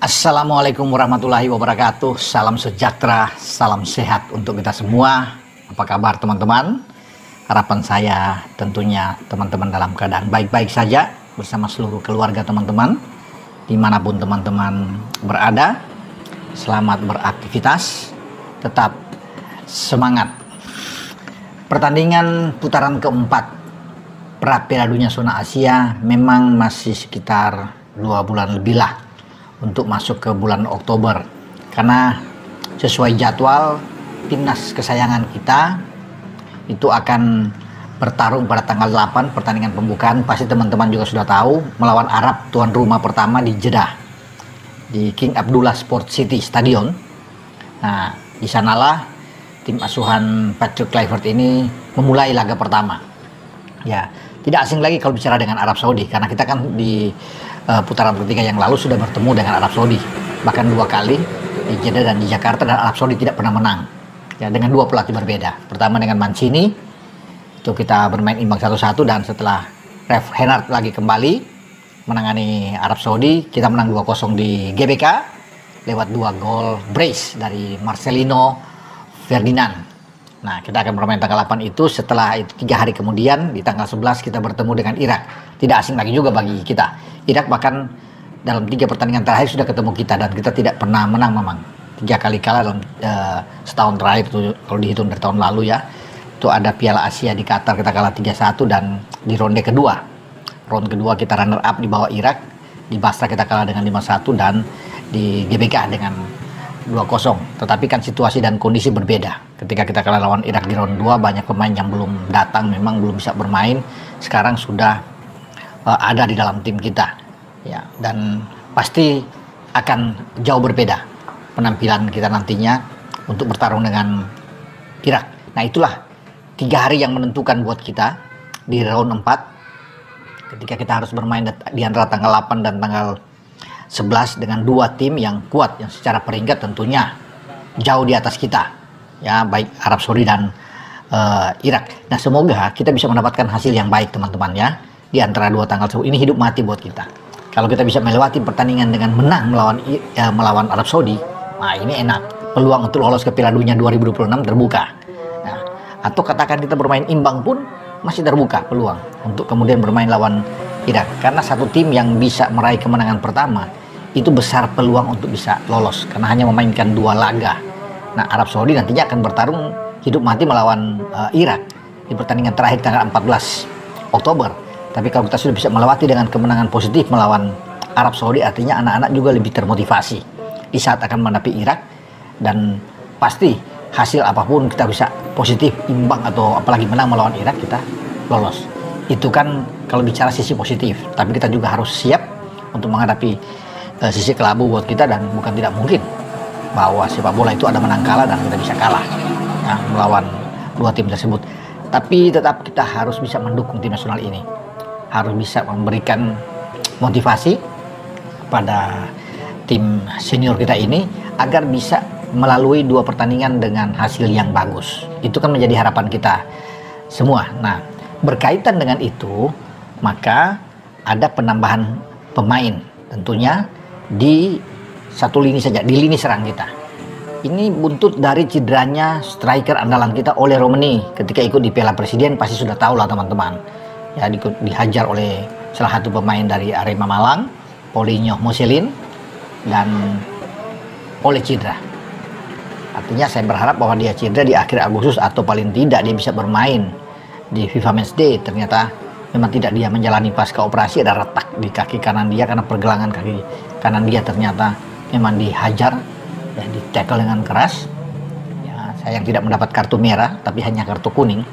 Assalamualaikum warahmatullahi wabarakatuh. Salam sejahtera, salam sehat untuk kita semua. Apa kabar teman-teman? Harapan saya tentunya teman-teman dalam keadaan baik-baik saja bersama seluruh keluarga teman-teman dimanapun teman-teman berada. Selamat beraktivitas, tetap semangat. Pertandingan putaran keempat Piala Dunia Zona Asia memang masih sekitar 2 bulan lebih lah untuk masuk ke bulan Oktober, karena sesuai jadwal timnas kesayangan kita itu akan bertarung pada tanggal 8 pertandingan pembukaan. Pasti teman-teman juga sudah tahu, melawan Arab, tuan rumah pertama di Jeddah di King Abdullah Sport City Stadion. Nah, di sanalah tim asuhan Patrick Kluivert ini memulai laga pertama. Ya, tidak asing lagi kalau bicara dengan Arab Saudi, karena kita kan di putaran ketiga yang lalu sudah bertemu dengan Arab Saudi, bahkan 2 kali di Jeddah dan di Jakarta, dan Arab Saudi tidak pernah menang. Ya, dengan 2 pelatih berbeda. Pertama dengan Mancini, itu kita bermain imbang 1-1, dan setelah Ref Henard lagi kembali menangani Arab Saudi, kita menang 2-0 di GBK lewat 2 gol brace dari Marcelino Ferdinand. Nah, kita akan bermain tanggal 8 itu. Setelah itu 3 hari kemudian di tanggal 11 kita bertemu dengan Irak. Tidak asing lagi juga bagi kita. Irak bahkan dalam 3 pertandingan terakhir sudah ketemu kita, dan kita tidak pernah menang memang. 3 kali kalah dalam setahun terakhir itu, kalau dihitung dari tahun lalu ya. Itu ada Piala Asia di Qatar, kita kalah 3-1, dan di ronde kedua kita runner up di bawah Irak. Di Basra kita kalah dengan 5-1, dan di GBK dengan 2-0. Tetapi kan situasi dan kondisi berbeda. Ketika kita kalah lawan Irak di ronde 2, banyak pemain yang belum datang, memang belum bisa bermain. Sekarang sudah ada di dalam tim kita, ya, dan pasti akan jauh berbeda penampilan kita nantinya untuk bertarung dengan Irak. Nah, itulah 3 hari yang menentukan buat kita di round 4, ketika kita harus bermain di antara tanggal 8 dan tanggal 11 dengan 2 tim yang kuat, yang secara peringkat tentunya jauh di atas kita, ya, baik Arab Saudi dan Irak. Nah, semoga kita bisa mendapatkan hasil yang baik teman-teman ya, di antara 2 tanggal tersebut. Ini hidup mati buat kita. Kalau kita bisa melewati pertandingan dengan menang melawan Arab Saudi, nah ini enak. Peluang untuk lolos ke Piala Dunia 2026 terbuka. Nah, atau katakan kita bermain imbang pun masih terbuka peluang untuk kemudian bermain lawan Irak. Karena satu tim yang bisa meraih kemenangan pertama itu besar peluang untuk bisa lolos, karena hanya memainkan 2 laga. Nah, Arab Saudi nantinya akan bertarung hidup mati melawan Irak di pertandingan terakhir tanggal 14 Oktober. Tapi kalau kita sudah bisa melewati dengan kemenangan positif melawan Arab Saudi, artinya anak-anak juga lebih termotivasi di saat akan menghadapi Irak, dan pasti hasil apapun kita bisa positif, imbang atau apalagi menang melawan Irak, kita lolos. Itu kan kalau bicara sisi positif, tapi kita juga harus siap untuk menghadapi sisi kelabu buat kita, dan bukan tidak mungkin bahwa sepak bola itu ada menang kalah dan kita bisa kalah ya, melawan 2 tim tersebut. Tapi tetap kita harus bisa mendukung tim nasional ini, harus bisa memberikan motivasi pada tim senior kita ini agar bisa melalui 2 pertandingan dengan hasil yang bagus. Itu kan menjadi harapan kita semua. Nah, berkaitan dengan itu, maka ada penambahan pemain tentunya di satu lini saja, di lini serang kita. Ini buntut dari cederanya striker andalan kita Ole Romeni ketika ikut di Piala Presiden. Pasti sudah tahu lah teman-teman ya, dihajar oleh salah satu pemain dari Arema Malang, Paulinho Moselin, dan Ole cedera. Artinya saya berharap bahwa dia cedera di akhir Agustus, atau paling tidak dia bisa bermain di FIFA Matchday. Ternyata memang tidak, dia menjalani pasca operasi, ada retak di kaki kanan dia karena pergelangan kaki kanan dia ternyata memang dihajar ya, di tackle dengan keras ya. Sayang tidak mendapat kartu merah, tapi hanya kartu kuning,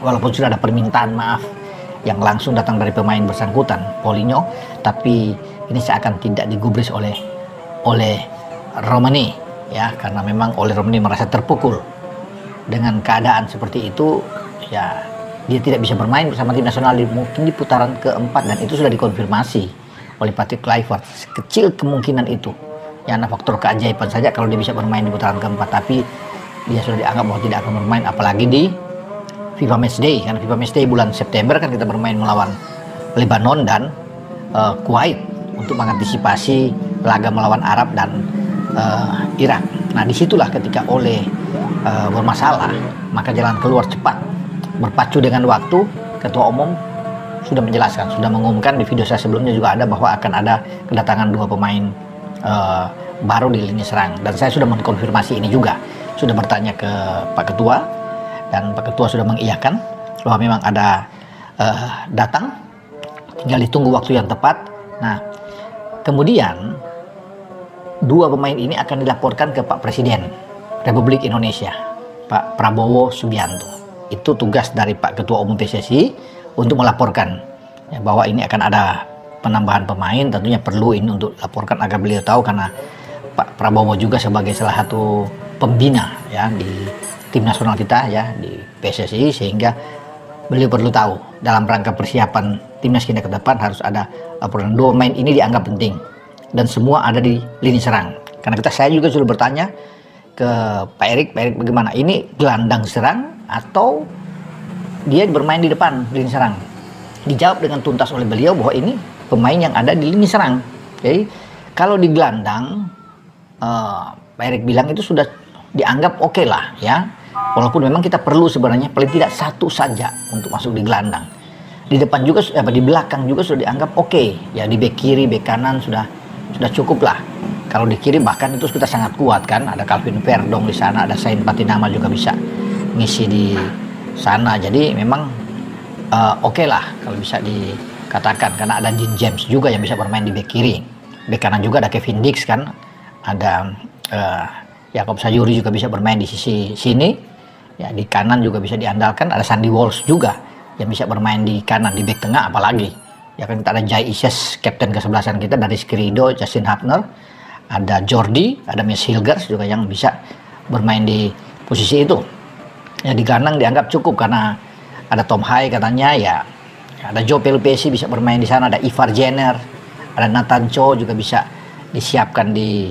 walaupun sudah ada permintaan maaf yang langsung datang dari pemain bersangkutan, Paulinho, tapi ini seakan tidak digubris oleh Romeni ya, karena memang oleh Romeni merasa terpukul dengan keadaan seperti itu ya. Dia tidak bisa bermain bersama tim nasional mungkin di putaran keempat, dan itu sudah dikonfirmasi oleh Patrick Kluivert. Kecil kemungkinan itu ya, nah, faktor keajaiban saja kalau dia bisa bermain di putaran keempat, tapi dia sudah dianggap bahwa tidak akan bermain apalagi di FIFA Matchday. Karena FIFA Matchday bulan September kan kita bermain melawan Lebanon dan Kuwait untuk mengantisipasi laga melawan Arab dan Irak. Nah, disitulah ketika Ole bermasalah, maka jalan keluar cepat. Berpacu dengan waktu, Ketua Umum sudah menjelaskan, sudah mengumumkan di video saya sebelumnya juga ada bahwa akan ada kedatangan 2 pemain baru di lini serang. Dan saya sudah mengkonfirmasi ini juga, sudah bertanya ke Pak Ketua, dan Pak Ketua sudah mengiyakan bahwa memang ada datang, tinggal ditunggu waktu yang tepat. Nah, kemudian 2 pemain ini akan dilaporkan ke Pak Presiden Republik Indonesia, Pak Prabowo Subianto. Itu tugas dari Pak Ketua Umum PSSI untuk melaporkan ya, bahwa ini akan ada penambahan pemain. Tentunya perlu ini untuk laporkan agar beliau tahu, karena Pak Prabowo juga sebagai salah satu pembina ya di tim nasional kita ya di PSSI, sehingga beliau perlu tahu dalam rangka persiapan timnas kita ke depan harus ada laporan. 2 pemain ini dianggap penting dan semua ada di lini serang. Karena saya juga sudah bertanya ke Pak Erik bagaimana ini, gelandang serang atau dia bermain di depan lini serang? Dijawab dengan tuntas oleh beliau bahwa ini pemain yang ada di lini serang. Jadi kalau di gelandang, Pak Erik bilang itu sudah dianggap oke lah ya. Walaupun memang kita perlu sebenarnya paling tidak 1 saja untuk masuk di gelandang. Di depan juga, di belakang juga sudah dianggap oke. Ya di bek kiri, bek kanan sudah cukup lah. Kalau di kiri bahkan itu kita sangat kuat kan. Ada Calvin Verdong di sana, ada Sain Patinama juga bisa ngisi di sana. Jadi memang oke lah kalau bisa dikatakan, karena ada Dean James juga yang bisa bermain di bek kiri. Bek kanan juga ada Kevin Dix kan. Ada Yakob Sayuri juga bisa bermain di sisi sini. Ya di kanan juga bisa diandalkan. Ada Sandy Walsh juga yang bisa bermain di kanan, di bek tengah apalagi. Ya kan kita ada Jai Ises, kapten kesebelasan kita dari Skrido, Justin Hapner, ada Jordi, ada Miss Hilgers juga yang bisa bermain di posisi itu. Ya di gelandang dianggap cukup karena ada Tom Hai katanya ya. Ada Joe Pelupesi bisa bermain di sana, ada Ivar Jenner, ada Nathan Cho juga bisa disiapkan di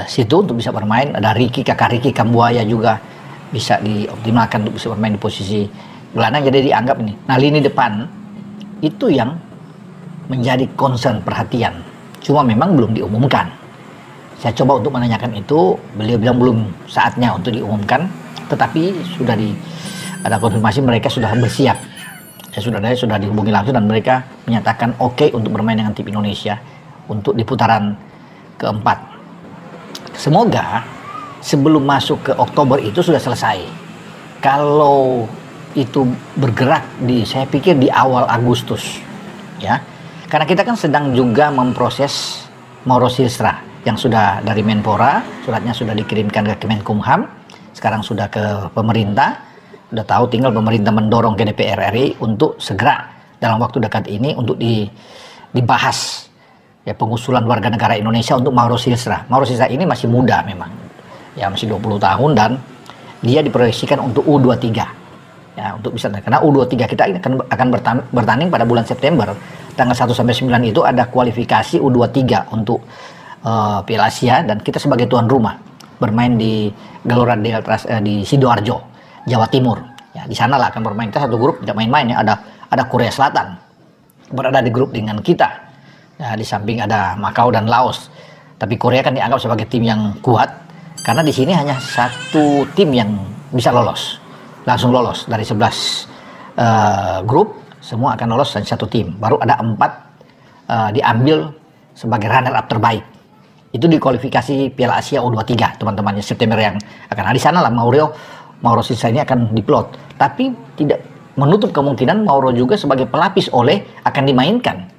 situ untuk bisa bermain. Ada kakak Ricky Kambuaya juga bisa dioptimalkan untuk bisa bermain di posisi gelandang. Jadi dianggap ini. Nah lini depan itu yang menjadi concern perhatian, cuma memang belum diumumkan. Saya coba untuk menanyakan itu, beliau bilang belum saatnya untuk diumumkan, tetapi sudah ada konfirmasi mereka sudah bersiap. Saya sudah dihubungi langsung dan mereka menyatakan oke untuk bermain dengan tim Indonesia untuk di putaran keempat. Semoga sebelum masuk ke Oktober itu sudah selesai. Kalau itu bergerak saya pikir di awal Agustus ya, karena kita kan sedang juga memproses Mauro Silstra yang sudah dari Menpora, suratnya sudah dikirimkan ke Kemenkumham, sekarang sudah ke pemerintah, udah tahu tinggal pemerintah mendorong ke DPR RI untuk segera dalam waktu dekat ini untuk dibahas ya pengusulan warga negara Indonesia untuk Mauro Silstra. Mauro Silstra ini masih muda memang ya, masih 20 tahun dan dia diproyeksikan untuk U23 ya, untuk bisa, karena U23 kita akan bertanding pada bulan September tanggal 1 sampai 9 itu ada kualifikasi U23 untuk Piala Asia, dan kita sebagai tuan rumah bermain di Gelora Delta di Sidoarjo, Jawa Timur. Ya, di sana lah akan bermain. Kita satu grup, tidak main-main ya. Ada Korea Selatan berada di grup dengan kita. Ya, di samping ada Makau dan Laos. Tapi Korea kan dianggap sebagai tim yang kuat karena di sini hanya 1 tim yang bisa lolos. Langsung lolos dari 11 grup, semua akan lolos dan 1 tim. Baru ada 4 diambil sebagai runner up terbaik. Itu di kualifikasi Piala Asia U23 teman-temannya September yang akan ada. Di sana lah Mauro Silstra ini akan diplot. Tapi tidak menutup kemungkinan Mauro juga sebagai pelapis akan dimainkan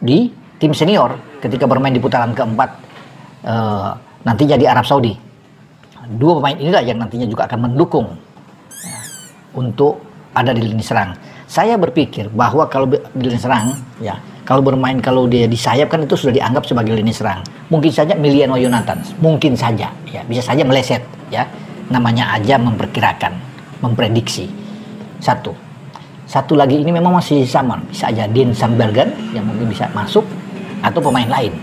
di tim senior ketika bermain di putaran keempat nantinya di Arab Saudi. 2 pemain inilah yang nantinya juga akan mendukung ya, untuk ada di lini serang. Saya berpikir bahwa kalau di lini serang ya, kalau dia di sayap kan itu sudah dianggap sebagai lini serang. Mungkin saja Emiliano Yonathans, mungkin saja ya, bisa saja meleset ya. Namanya aja memperkirakan, memprediksi. Satu lagi ini memang masih sama, bisa aja Dean Sambergen yang mungkin bisa masuk atau pemain lain.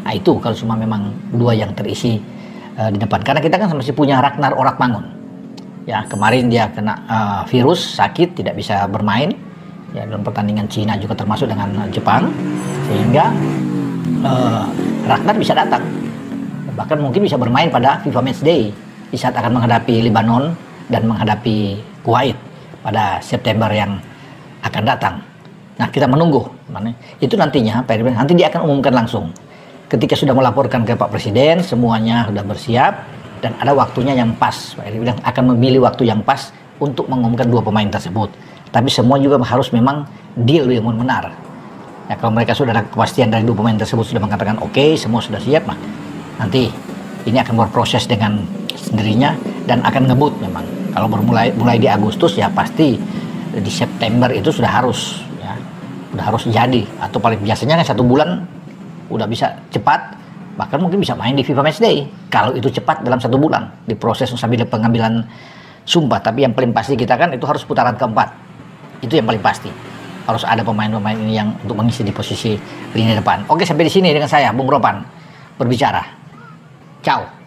Nah itu kalau cuma memang 2 yang terisi di depan. Karena kita kan masih punya Ragnar Orakmangun. Ya, kemarin dia kena virus, sakit, tidak bisa bermain. Ya, dalam pertandingan Cina juga termasuk dengan Jepang. Sehingga Ragnar bisa datang, bahkan mungkin bisa bermain pada FIFA Matchday di saat akan menghadapi Lebanon dan menghadapi Kuwait pada September yang akan datang. Nah, kita menunggu. Itu nantinya Pak Heri, nanti dia akan umumkan langsung. Ketika sudah melaporkan ke Pak Presiden, semuanya sudah bersiap dan ada waktunya yang pas. Pak Heri bilang akan memilih waktu yang pas untuk mengumumkan dua pemain tersebut. Tapi semua juga harus memang deal yang benar. Ya, kalau mereka sudah ada kepastian dari dua pemain tersebut sudah mengatakan oke, semua sudah siap, nah nanti ini akan berproses dengan sendirinya dan akan ngebut memang. Kalau mulai di Agustus ya pasti di September itu sudah harus jadi, atau paling biasanya kan 1 bulan udah bisa cepat, bahkan mungkin bisa main di FIFA Matchday kalau itu cepat dalam 1 bulan diproses sambil pengambilan sumpah. Tapi yang paling pasti kita kan itu harus putaran keempat, itu yang paling pasti. Harus ada pemain-pemain ini yang untuk mengisi di posisi lini depan. Oke, sampai di sini dengan saya Bung Ropan berbicara. Ciao.